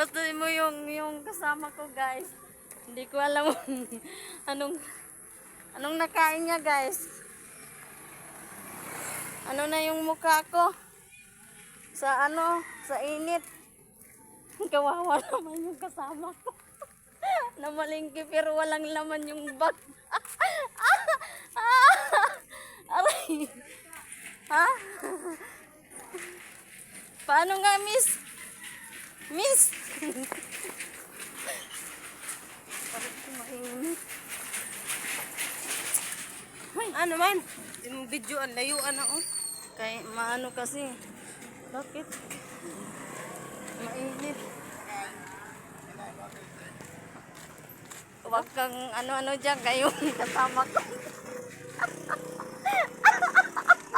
Basta mo yung kasama ko, guys. Hindi ko alam anong nakain niya, guys. Ano na yung mukha ko? Sa init. Kawawa naman yung kasama ko. Namalingki pero walang laman yung bag. Aray. Ha? Paano nga, miss? Miss? Bakit ko mainit? Ano man? Yung video ang layuan ako. Kaya maano kasi. Bakit? Mainit. Huwag kang ano-ano dyan, kayong kasama ko.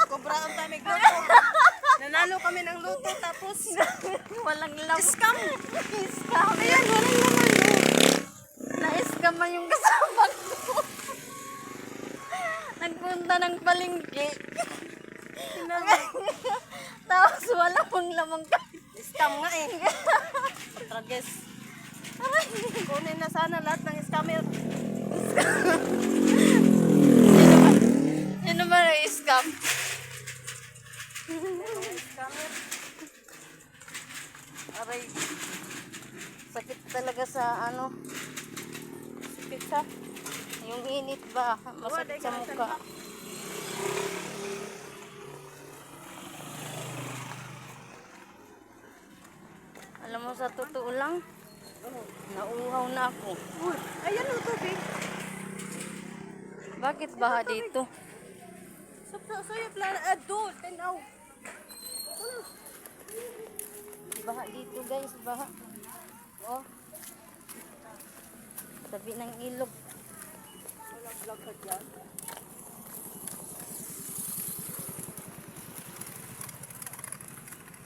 Kobra ang dami luto. Nanalo kami ng luto tapos Walang laman. scam. Scam. Ayan, walang laman. Na-scam man yung kasama ko. Nagpunta ng palengke. Tapos walang lamang kami. Scam nga eh. Trages. Kunin na sana lahat ng scammer. Sino ba na-scam? Scammer. Aray. Sakit talaga sa Sakit sa. yung init ba? Masakit sa mukha. Alam mo, sa totoo lang, nauuhaw na ako. Uy, ayan o tubig. Bakit baha dito? Sa'yo plan doon, tinaw. Baha dito, guys, baha. Oh. Tabi ng ilog. Walang vlog ka dyan.